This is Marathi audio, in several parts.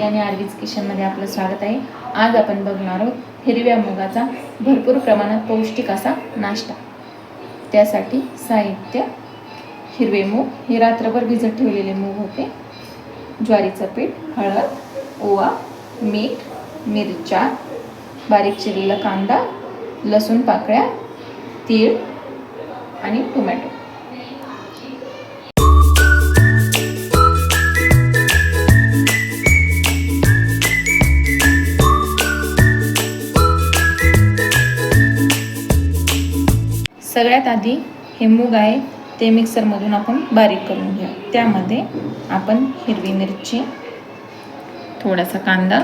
आणि आरवीज किचनमध्ये आपलं स्वागत आहे। आज आपण बघणार आहोत हिरव्या मुगाचा भरपूर प्रमाणात पौष्टिक असा नाश्ता। त्यासाठी साहित्य: हिरवे मूग, हे रात्रभर भिजत ठेवलेले मूग होते, ज्वारीचं पीठ, हळद, ओवा, मीठ, मिरच्या, बारीक चिरलेला कांदा, लसूण पाकळ्या, तीळ आणि टोमॅटो। सगळ्यात आधी हे मूग आहे ते मिक्सरमधून आपण बारीक करून घ्या। त्यामध्ये आपण हिरवी मिरची, थोडासा कांदा,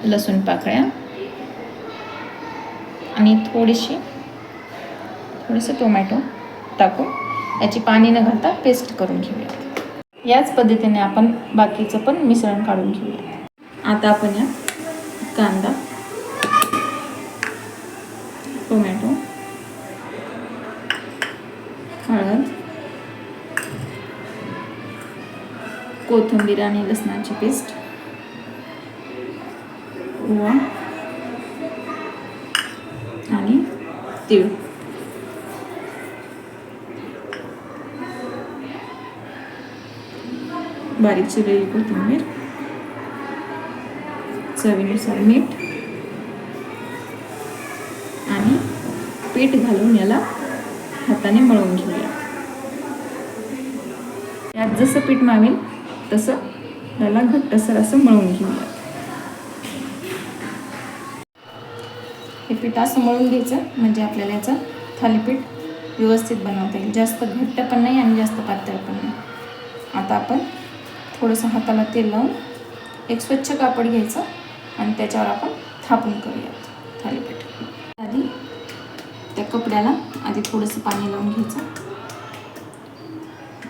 लसूण पाकळ्या आणि थोडेसे टोमॅटो टाकून याची पाणी न घालता पेस्ट करून घेऊया। याच पद्धतीने आपण बाकीचं पण मिश्रण काढून घेऊया। आता आपण या कांदा, टोमॅटो, हळद, कोथिंबीर आणि लसणाची पेस्ट, ओवा आणि तीळ, बारीक चिरलेली कोथिंबीर, चवीनुसार मीठ आणि पीठ घालून याला हाताने मळून घेऊया। यात जसं पीठ मावेल तसं याला घट्टसर असं मळून घेऊया। हे पीठ असं मळून घ्यायचं म्हणजे आपल्याला याचं थालीपीठ व्यवस्थित बनवता येईल। जास्त घट्ट पण नाही आणि जास्त पातळ पण नाही। आता आपण थोडंसं हाताला तेल लावून एक स्वच्छ कापड घ्यायचं आणि त्याच्यावर आपण थापून करूया थालीपीठ। आधी त्या कपड्याला थोडंसं पाणी लावून घ्यायचं,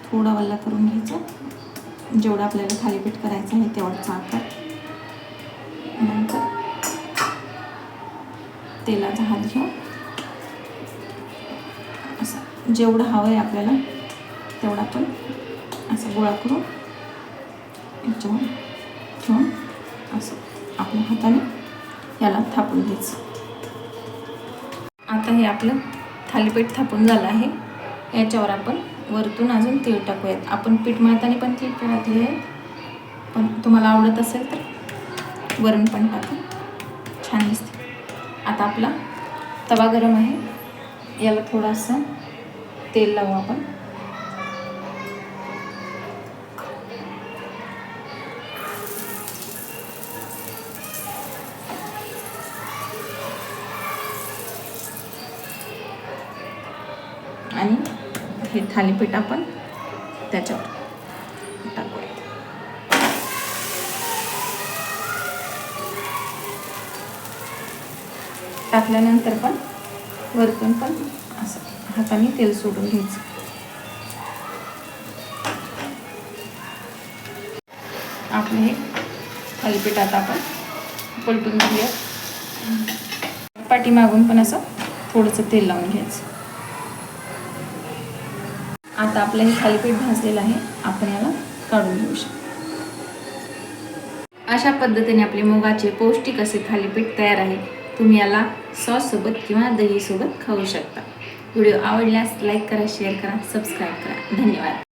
थोडा वल्ला करून घ्यायचं, जेवढं आपल्याला थालीपीठ करायचं आहे तेवढाच आकार। नंतर तेलाचा हात घेऊन असं जेवढं हवं आहे आपल्याला तेवढा पण असं गोळा करून याच्यावर ठेवून असं आपल्या हाताने याला थापून घ्यायचं। आता हे आपलं थालीपीठ थापून झालं आहे। याच्यावर आपण वरतून अजून तीळ टाकूयात। आपण पीठ मळताना पण तीळ टाकले आहे, पण तुम्हाला आवडत असेल तर वरून पण टाका, छान दिसते। आता आपला तवा गरम आहे, याला थोडंसं तेल लावू आपण। आणि हे थालीपीठ आपण त्याच्यावर टाकूया। टाकल्यानंतर पण वरतून पण असं हाताने तेल सोडून घ्यायचं। आपलं हे थालीपीठ आता आपण पलटून घेऊया। पाठीमागून पण असं थोडंसं तेल लावून घ्यायचं। आता आपलं हे थालीपीठ भाजलेलं आहे, आपण याला काढून घेऊ शकतो। अशा पद्धतीने आपले मुगाचे पौष्टिक असे थालीपीठ तयार आहे। तुम्ही याला सॉस सोबत किंवा दही सोबत खाऊ शकता। व्हिडिओ आवडल्यास लाईक करा, शेअर करा, सबस्क्राईब करा। धन्यवाद।